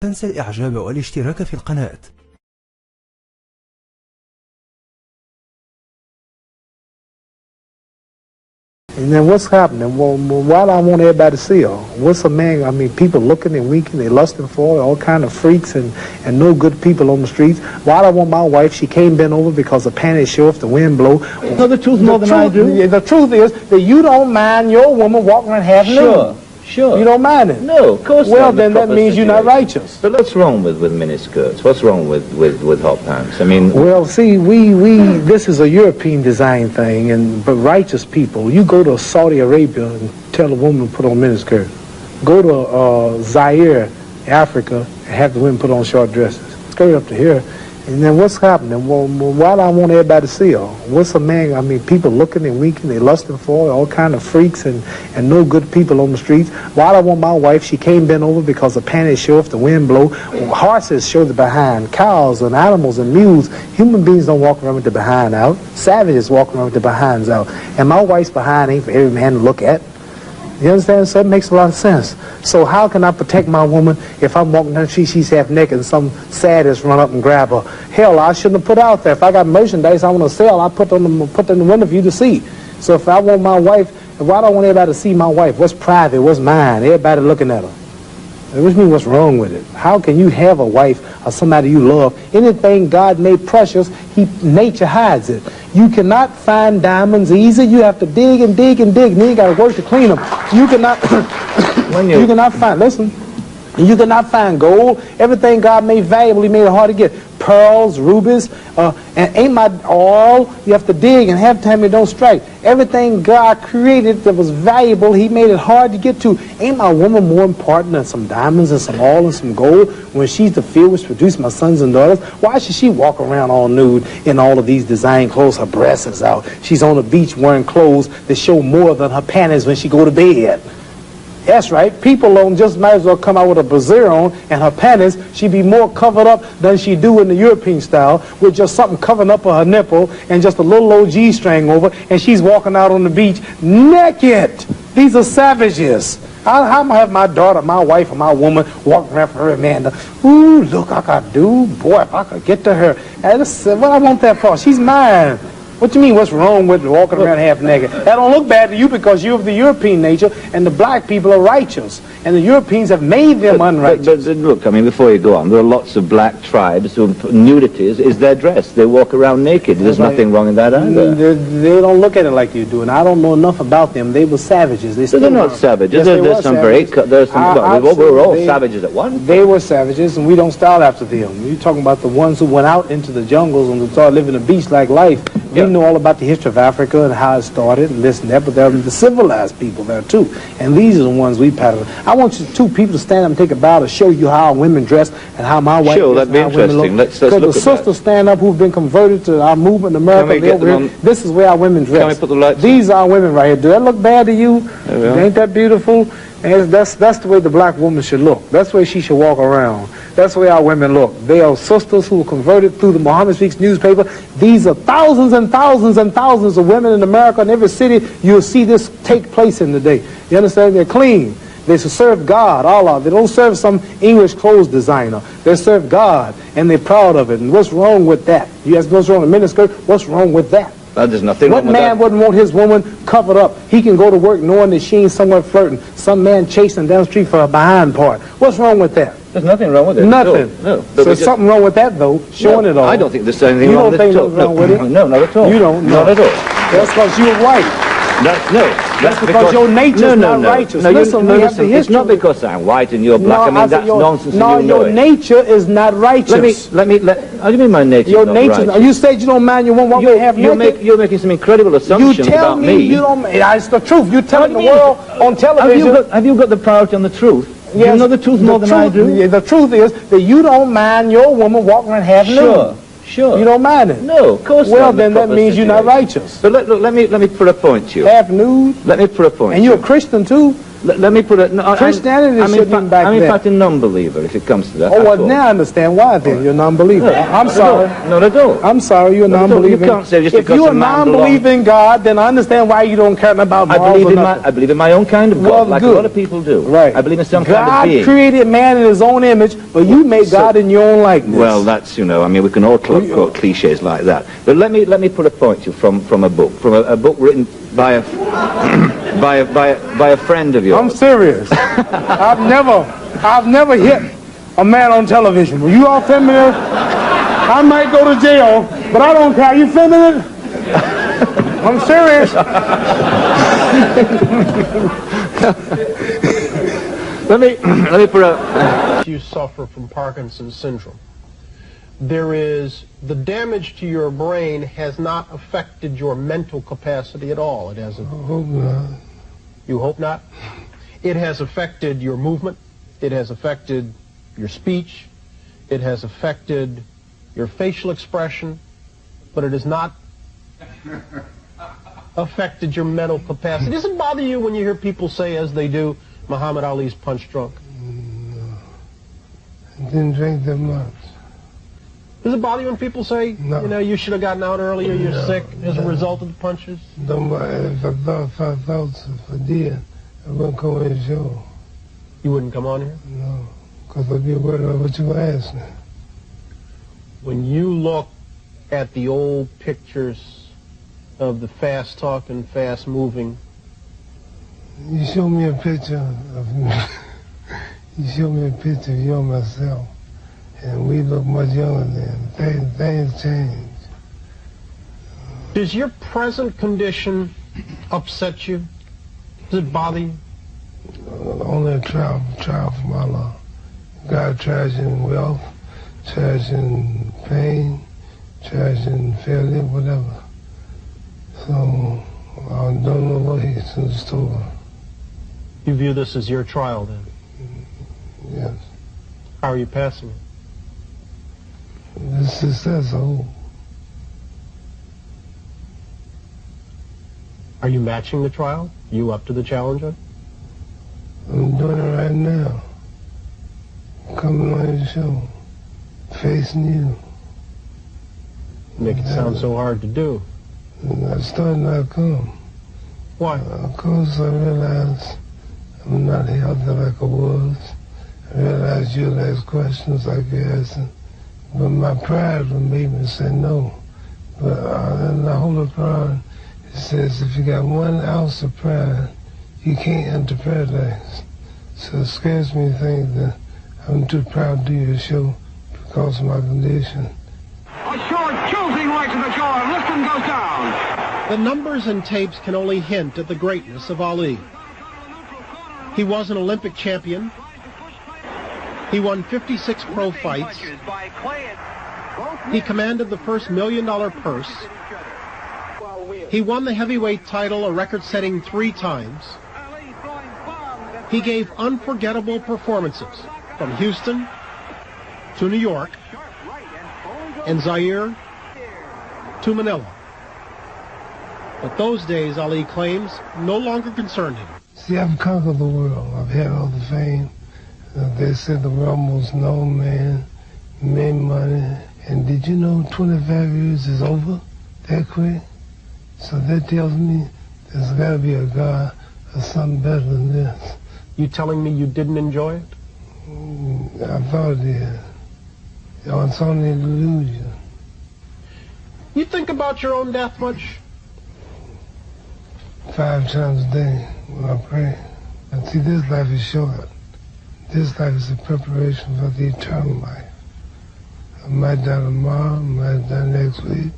تنسى الإعجاب والاشتراك في القناة. And then what's happening? Well, why do I want everybody to see her? What's a man? I mean, people looking and winking, they lusting for her, all kind of freaks and no good people on the streets. Why do I want my wife? She can't bend over because the panties show if the wind blow. You know the truth more than I do? The truth is that you don't mind your woman walking around half nude. Sure. You don't mind it? No, of course not. Well, then that means you're not righteous. But what's wrong with miniskirts? What's wrong with hot pants? I mean... Well, see, this is a European design thing, but righteous people, you go to Saudi Arabia and tell a woman to put on miniskirt. Go to Zaire, Africa, and have the women put on short dresses. Skirt up to here. And then what's happening? Well, why do I want everybody to see her? What's a man? I mean, people looking and winking, they lusting for her, all kind of freaks and no good people on the streets. Why do I want my wife? She can't bend over because the panties show if the wind blow. Horses show the behind. Cows and animals and mules. Human beings don't walk around with the behind out. Savages walk around with the behinds out. And my wife's behind ain't for every man to look at. You understand? So it makes a lot of sense. So how can I protect my woman if I'm walking down the street, she's half naked and some sadist run up and grab her? Hell, I shouldn't have put out there. If I got merchandise I want to sell, I put it in the window for you to see. So if I want my wife, why do I want everybody to see my wife? What's private? What's mine? Everybody looking at her. Which means what's wrong with it? How can you have a wife or somebody you love? Anything God made precious, nature hides it. You cannot find diamonds easy. You have to dig and dig and dig, and then you got to work to clean them. You cannot, you cannot find, listen, you cannot find gold. Everything God made valuable, He made it hard to get. Pearls, rubies, and ain't my all. You have to dig, and half the time it don't strike. Everything God created that was valuable, He made it hard to get to. Ain't my woman more important than some diamonds and some oil and some gold when she's the field which produced my sons and daughters? Why should she walk around all nude in all of these design clothes? Her breasts is out. She's on the beach wearing clothes that show more than her panties when she go to bed. That's right. People don't just might as well come out with a brassiere on and her panties. She'd be more covered up than she do in the European style with just something covering up her nipple and just a little old G-string over, and she's walking out on the beach naked. These are savages. How am I have my daughter, my wife, or my woman walking around for her man? Ooh, look, I could do. Boy, if I could get to her. What I want that for? She's mine. What do you mean, what's wrong with walking around half naked? That don't look bad to you because you're of the European nature, and the black people are righteous. And the Europeans have made them unrighteous. But look, I mean, before you go on, there are lots of black tribes who nudity is their dress. They walk around naked. There's nothing wrong in that either. They don't look at it like you do, and I don't know enough about them. They were savages. They're not savages. Yes, there's some savages. We're all savages at once. They were savages, and we don't style after them. You're talking about the ones who went out into the jungles and started living a beach-like life. We know all about the history of Africa and how it started and this and that, but there are the civilized people there too. And these are the ones we pattern. I want you two people to stand up and take a bow to show you how women dress and how my wife Sure, that'd be interesting. Let's look at that. Because the sisters stand up who've been converted to our movement in America. This is where our women dress. Can we put the lights These are our women right here. Do that look bad to you? Ain't that beautiful? And that's the way the black woman should look. That's the way she should walk around. That's the way our women look. They are sisters who were converted through the Muhammad Speaks newspaper. These are thousands and thousands and thousands of women in America. In every city, you'll see this take place in the day. You understand? They're clean. They serve God, Allah. They don't serve some English clothes designer. They serve God, and they're proud of it. And what's wrong with that? You ask what's wrong with miniskirt? What's wrong with that? There's nothing wrong with that. What man wouldn't want his woman covered up? He can go to work knowing that she ain't somewhere flirting. Some man chasing down the street for her behind part. What's wrong with that? There's nothing wrong with it. Nothing. No. So there's something wrong with that, though, showing it all. I don't think there's anything wrong with it. You don't think nothing wrong with it? No, not at all. You don't? Not at all. That's because you're white. That's because your nature's not righteous. No, listen, it's not because I'm white and you're black. I mean, that's nonsense. No, your nature is not righteous. How do you mean my nature is not righteous? You said you don't mind your woman walking half naked. You're making some incredible assumptions about me. You tell me it's the truth. You're telling the world on television. Have you got the priority on the truth? Yes, you know the truth more than I do? The truth is that you don't mind your woman walking around half nude. Sure. You don't mind it? No, of course not. Well, then that means you're not righteous. But look, let me put a point to you. Half nude? Let me put a point. And you're a Christian too? Let me put it. No, Christianity shouldn't be back I'm in then. fact a non-believer if it comes to that. Oh, well, now I understand why then. You're a non-believer. I'm sorry. No, I don't. I'm sorry, you're a non-believer. You can't say just if because you're a a man non-believing God, then I understand why you don't care about morals or nothing. I believe in my own kind of God, Well, like good. a lot of people do. Right. I believe in some God kind of being. created man in his own image, but you made God in your own likeness. Well, that's, you know, I mean, we can all quote cliches like that. But let me put a point to you from a book written by a by a friend of yours. I'm serious. I've never hit a man on television. Were you all feminine? I might go to jail, but I don't care. You feminine? I'm serious. let me put a. You suffer from Parkinson's syndrome. There is the damage to your brain has not affected your mental capacity at all. It hasn't. I hope not. You hope not? It has affected your movement. It has affected your speech. It has affected your facial expression, but it has not affected your mental capacity. Does it bother you when you hear people say, as they do, Muhammad Ali's punch drunk? No. I didn't drink that much. Does it bother you when people say, No. you know, you should have gotten out earlier, you're No, sick as a no. result of the punches? If I did, I wouldn't come on the show. You wouldn't come on here? No, because I'd be worried about what you asked me. When you look at the old pictures of the fast-talking, fast-moving, You show me a picture of me. You show me a picture of you and myself, and we look much younger then. Things change. does your present condition upset you? Does it bother you? Only a trial from Allah. God tries in wealth, tries in pain, tries in failure, whatever. So I don't know what he's in store. You view this as your trial, then? Yes. How are you passing it? The success, Are you matching the trial? You up to the challenge? I'm doing it right now. Coming on your show, facing you. Make it sound so hard to do. And I started not come. Why? Of course, I realized I'm not healthy like I was. I realized you'll ask questions like you're asking. But my pride would make me say no. But in the Holy Quran, it says if you got 1 ounce of pride, you can't enter paradise. So it scares me to think that I'm too proud to do your show because of my condition. A short, jolting right to the jaw, and Liston goes down. The numbers and tapes can only hint at the greatness of Ali. He was an Olympic champion. He won 56 pro fights. He commanded the first $1 million purse. He won the heavyweight title a record-setting 3 times. He gave unforgettable performances from Houston to New York and Zaire to Manila. But those days, Ali claims, no longer concerned him. See, I've conquered the world. I've had all the fame. They said the world most known man, made money. And did you know 25 years is over that quick? So that tells me there's got to be a God or something better than this. You telling me you didn't enjoy it? I thought it did. It's only an illusion. You think about your own death much? 5 times a day when I pray. And see, this life is short. This life is a preparation for the eternal life. I might die tomorrow, I might die next week.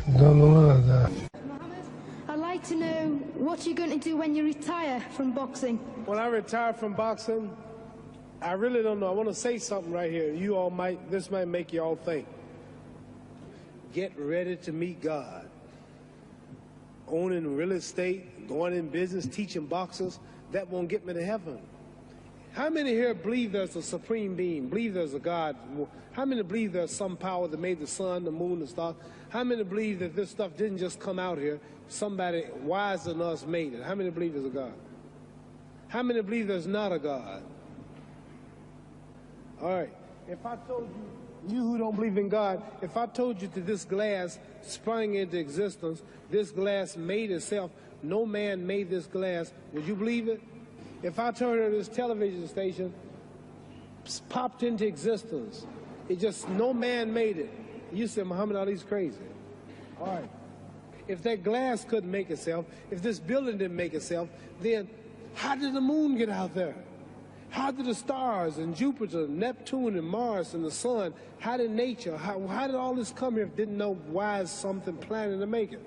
I don't know when I die. Mohammed, I'd like to know what you're going to do when you retire from boxing. When I retire from boxing, I really don't know. I want to say something right here. You all might, this might make you all think. Get ready to meet God. Owning real estate, going in business, teaching boxers, that won't get me to heaven. How many here believe there's a supreme being, believe there's a God? How many believe there's some power that made the sun, the moon, the stars? How many believe that this stuff didn't just come out here? Somebody wiser than us made it. How many believe there's a God? How many believe there's not a God? All right. If I told you who don't believe in God, if I told you that this glass sprang into existence, this glass made itself, no man made this glass, would you believe it? If I told you this television station popped into existence, it just, no man made it, you said Muhammad Ali's crazy. All right. If that glass couldn't make itself, if this building didn't make itself, then how did the moon get out there? How did the stars and Jupiter, Neptune and Mars and the sun, how did nature, how did all this come here if it didn't know why is something planning to make it?